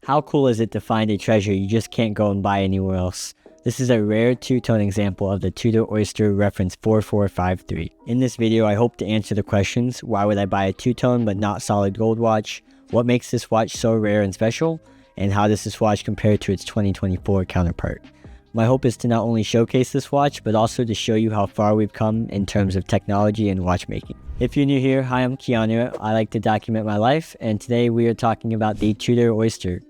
How cool is it to find a treasure you just can't go and buy anywhere else? This is a rare two-tone example of the Tudor Oyster reference 4453. In this video, I hope to answer the questions: why would I buy a two-tone but not solid gold watch? What makes this watch so rare and special? And how does this watch compare to its 2024 counterpart? My hope is to not only showcase this watch, but also to show you how far we've come in terms of technology and watchmaking. If you're new here, hi, I'm Keanu. I like to document my life, and today we are talking about the Tudor Oyster.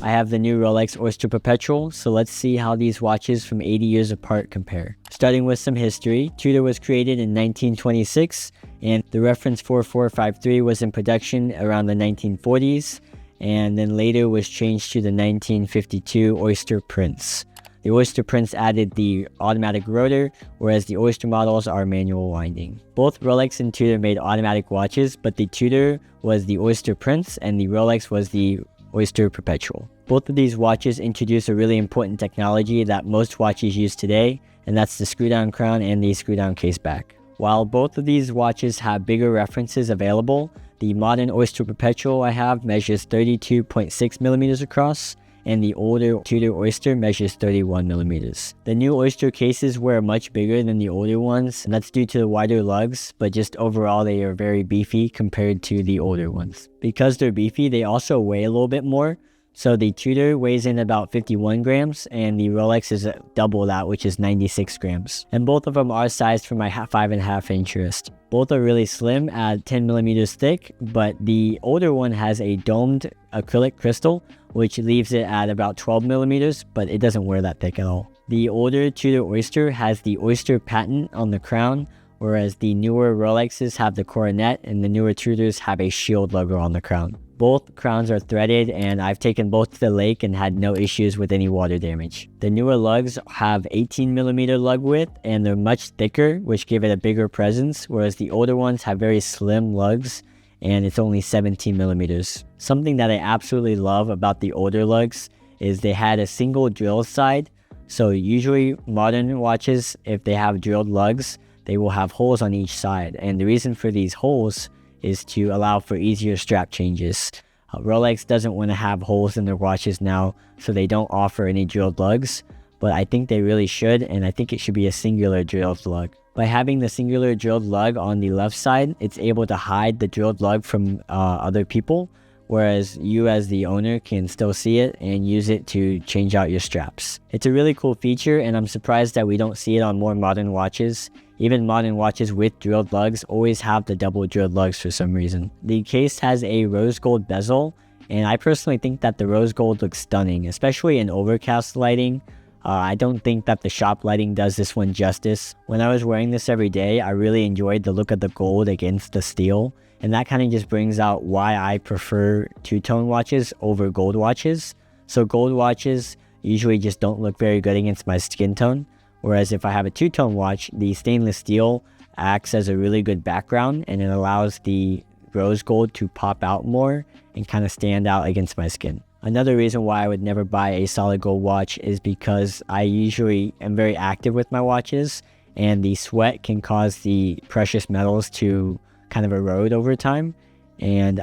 I have the new Rolex Oyster Perpetual, so let's see how these watches from 80 years apart compare. Starting with some history, Tudor was created in 1926, and the reference 4453 was in production around the 1940s, and then later was changed to the 1952 Oyster Prince. The Oyster Prince added the automatic rotor, whereas the Oyster models are manual winding. Both Rolex and Tudor made automatic watches, but the Tudor was the Oyster Prince and the Rolex was the Oyster Perpetual. Both of these watches introduce a really important technology that most watches use today, and that's the screw-down crown and the screw-down case back. While both of these watches have bigger references available, the modern Oyster Perpetual I have measures 32.6 millimeters across, and the older Tudor Oyster measures 31 millimeters. The new Oyster cases were much bigger than the older ones, and that's due to the wider lugs, but just overall they are very beefy compared to the older ones. Because they're beefy, they also weigh a little bit more. So the Tudor weighs in about 51 grams, and the Rolex is double that, which is 96 grams. And both of them are sized for my 5.5 inch wrist. Both are really slim at 10 millimeters thick, but the older one has a domed acrylic crystal, which leaves it at about 12 millimeters, but it doesn't wear that thick at all. The older Tudor Oyster has the Oyster patent on the crown, whereas the newer Rolexes have the coronet and the newer Tudors have a shield logo on the crown. Both crowns are threaded, and I've taken both to the lake and had no issues with any water damage. The newer lugs have 18 millimeter lug width, and they're much thicker, which give it a bigger presence, whereas the older ones have very slim lugs, and it's only 17 millimeters. Something that I absolutely love about the older lugs is they had a single drill side. So usually modern watches, if they have drilled lugs, they will have holes on each side, and the reason for these holes is to allow for easier strap changes. Rolex doesn't want to have holes in their watches now, so they don't offer any drilled lugs, but I think they really should, and I think it should be a singular drilled lug. By having the singular drilled lug on the left side, it's able to hide the drilled lug from other people, whereas you as the owner can still see it and use it to change out your straps. It's a really cool feature, and I'm surprised that we don't see it on more modern watches. Even modern watches with drilled lugs always have the double drilled lugs for some reason. The case has a rose gold bezel, and I personally think that the rose gold looks stunning, especially in overcast lighting. I don't think that the shop lighting does this one justice. When I was wearing this every day, I really enjoyed the look of the gold against the steel, and that kind of just brings out why I prefer two-tone watches over gold watches. So gold watches usually just don't look very good against my skin tone, whereas if I have a two-tone watch, the stainless steel acts as a really good background, and it allows the rose gold to pop out more and kind of stand out against my skin. Another reason why I would never buy a solid gold watch is because I usually am very active with my watches, and the sweat can cause the precious metals to kind of erode over time, and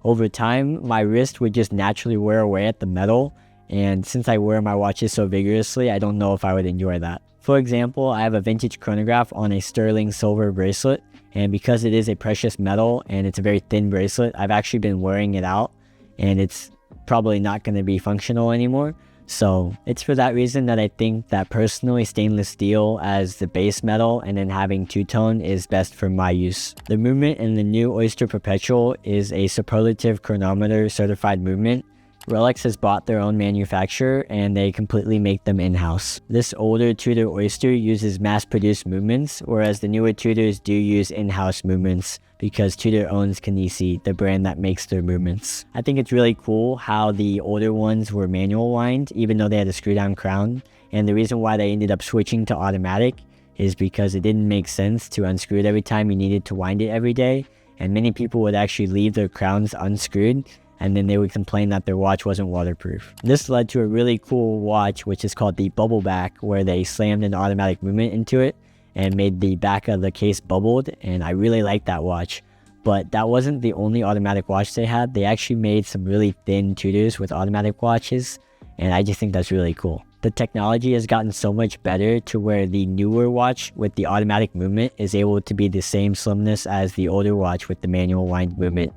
over time my wrist would just naturally wear away at the metal, and since I wear my watches so vigorously, I don't know if I would enjoy that. For example, I have a vintage chronograph on a sterling silver bracelet, and because it is a precious metal and it's a very thin bracelet, I've actually been wearing it out, and it's probably not going to be functional anymore. So it's for that reason that I think that personally stainless steel as the base metal and then having two-tone is best for my use. The movement in the new Oyster Perpetual is a superlative chronometer certified movement. Rolex has bought their own manufacturer, and they completely make them in-house. This older Tudor Oyster uses mass-produced movements, whereas the newer Tudors do use in-house movements because Tudor owns Kanisi, the brand that makes their movements. I think it's really cool how the older ones were manual wind, even though they had a screw-down crown, and the reason why they ended up switching to automatic is because it didn't make sense to unscrew it every time you needed to wind it every day, and many people would actually leave their crowns unscrewed, and then they would complain that their watch wasn't waterproof. This led to a really cool watch, which is called the bubble back, where they slammed an automatic movement into it and made the back of the case bubbled, and I really like that watch. But that wasn't the only automatic watch they had. They actually made some really thin Tudors with automatic watches, and I just think that's really cool. The technology has gotten so much better to where the newer watch with the automatic movement is able to be the same slimness as the older watch with the manual wind movement.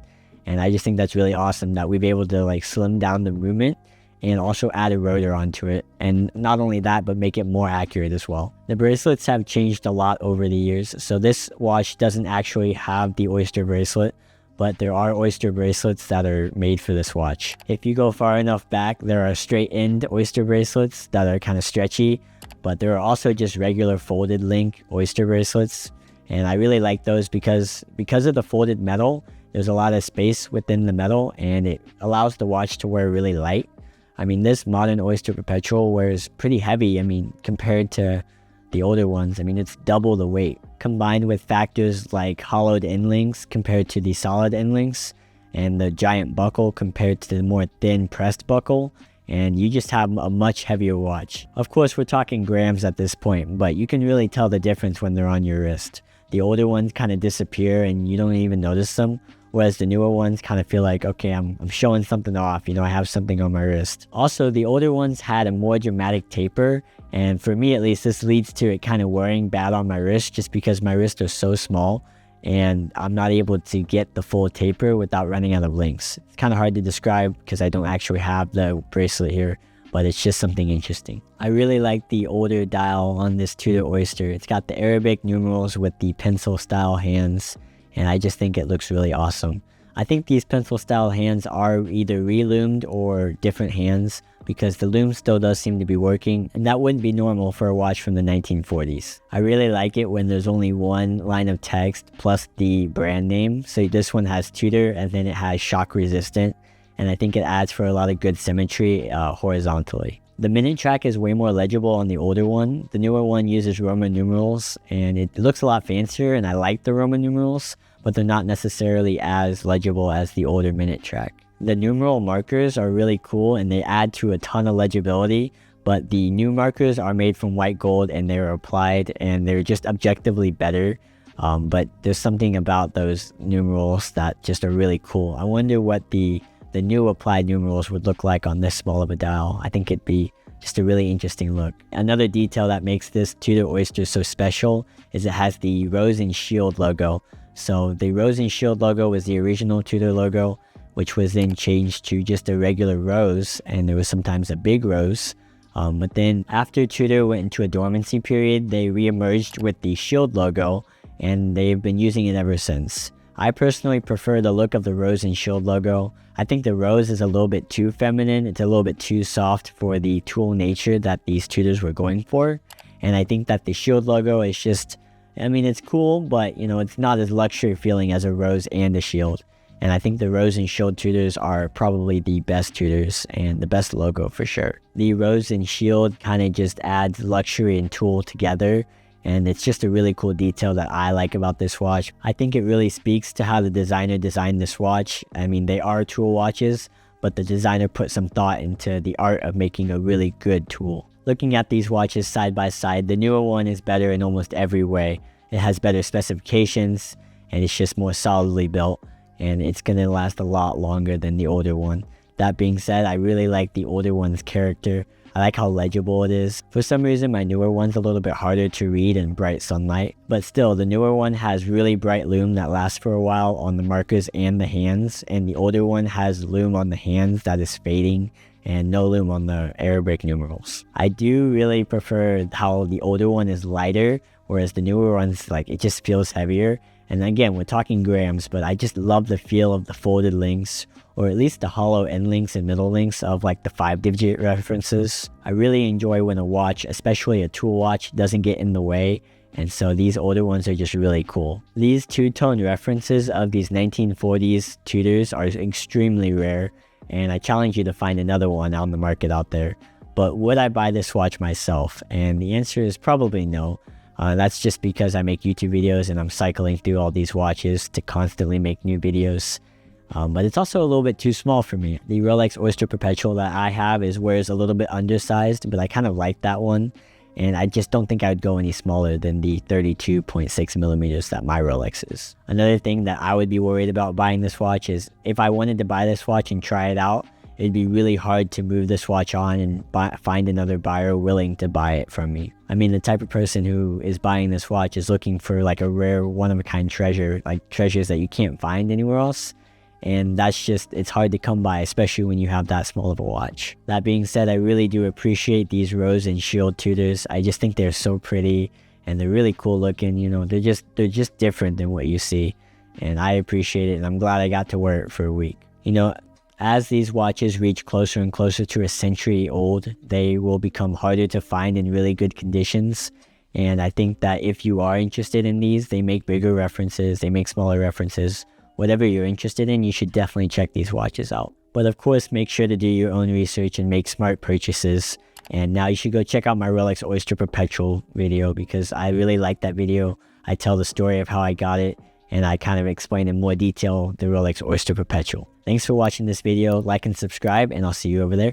And I just think that's really awesome that we've been able to like slim down the movement and also add a rotor onto it. And not only that, but make it more accurate as well. The bracelets have changed a lot over the years. So this watch doesn't actually have the Oyster bracelet, but there are Oyster bracelets that are made for this watch. If you go far enough back, there are straight-end Oyster bracelets that are kind of stretchy, but there are also just regular folded link Oyster bracelets. And I really like those because of the folded metal, there's a lot of space within the metal and it allows the watch to wear really light. I mean, this modern Oyster Perpetual wears pretty heavy, I mean, compared to the older ones. I mean, it's double the weight. Combined with factors like hollowed end links compared to the solid end links and the giant buckle compared to the more thin pressed buckle, and you just have a much heavier watch. Of course, we're talking grams at this point, but you can really tell the difference when they're on your wrist. The older ones kind of disappear and you don't even notice them, whereas the newer ones kind of feel like, okay, I'm showing something off, you know, I have something on my wrist. Also, the older ones had a more dramatic taper, and for me at least, this leads to it kind of wearing bad on my wrist just because my wrists are so small and I'm not able to get the full taper without running out of links. It's kind of hard to describe because I don't actually have the bracelet here, but it's just something interesting. I really like the older dial on this Tudor Oyster. It's got the Arabic numerals with the pencil style hands, and I just think it looks really awesome. I think these pencil style hands are either re-loomed or different hands because the loom still does seem to be working, and that wouldn't be normal for a watch from the 1940s. I really like it when there's only one line of text plus the brand name. So this one has Tudor and then it has shock resistant, and I think it adds for a lot of good symmetry horizontally. The minute track is way more legible on the older one. The newer one uses Roman numerals and it looks a lot fancier, and I like the Roman numerals, but they're not necessarily as legible as the older minute track. The numeral markers are really cool and they add to a ton of legibility, but the new markers are made from white gold and they're applied and they're just objectively better. But there's something about those numerals that just are really cool. I wonder what the new applied numerals would look like on this small of a dial. I think it'd be just a really interesting look. Another detail that makes this Tudor Oyster so special is it has the rose and shield logo. So the rose and shield logo was the original Tudor logo, which was then changed to just a regular rose, and there was sometimes a big rose. But then after Tudor went into a dormancy period, they re-emerged with the shield logo, and they've been using it ever since. I personally prefer the look of the rose and shield logo. I think the rose is a little bit too feminine. It's a little bit too soft for the tool nature that these Tudors were going for. And I think that the shield logo is just, I mean, it's cool, but you know, it's not as luxury feeling as a rose and a shield. And I think the rose and shield Tudors are probably the best Tudors and the best logo for sure. The rose and shield kind of just adds luxury and tool together, and it's just a really cool detail that I like about this watch. I think it really speaks to how the designer designed this watch. I mean, they are tool watches, but the designer put some thought into the art of making a really good tool. Looking at these watches side by side, the newer one is better in almost every way. It has better specifications, and it's just more solidly built, and it's gonna last a lot longer than the older one. That being said, I really like the older one's character. I like how legible it is. For some reason, my newer one's a little bit harder to read in bright sunlight, but still, the newer one has really bright loom that lasts for a while on the markers and the hands, and the older one has loom on the hands that is fading and no loom on the Arabic numerals. I do really prefer how the older one is lighter, whereas the newer one's like, it just feels heavier. And again, we're talking grams, but I just love the feel of the folded links, or at least the hollow end links and middle links of like the 5-digit references. I really enjoy when a watch, especially a tool watch, doesn't get in the way, and so these older ones are just really cool. These two-tone references of these 1940s Tudors are extremely rare, and I challenge you to find another one on the market out there. But would I buy this watch myself? And the answer is probably no. That's just because I make YouTube videos and I'm cycling through all these watches to constantly make new videos. But it's also a little bit too small for me. The Rolex Oyster Perpetual that I have wears a little bit undersized, but I kind of like that one. and I just don't think I would go any smaller than the 32.6 millimeters that my Rolex is. Another thing that I would be worried about buying this watch is if I wanted to buy this watch and try it out, it'd be really hard to move this watch on and find another buyer willing to buy it from me. I mean, the type of person who is buying this watch is looking for like a rare, one-of-a-kind treasure, like treasures that you can't find anywhere else. And that's just, it's hard to come by, especially when you have that small of a watch. That being said, I really do appreciate these rose and shield Tudors. I just think they're so pretty and they're really cool looking. You know, they're just different than what you see. And I appreciate it, and I'm glad I got to wear it for a week. You know, as these watches reach closer and closer to a century old, they will become harder to find in really good conditions. And I think that if you are interested in these, they make bigger references, they make smaller references. Whatever you're interested in, you should definitely check these watches out. But of course, make sure to do your own research and make smart purchases. And now you should go check out my Rolex Oyster Perpetual video, because I really like that video. I tell the story of how I got it, and I kind of explain in more detail the Rolex Oyster Perpetual. Thanks for watching this video. Like and subscribe, and I'll see you over there.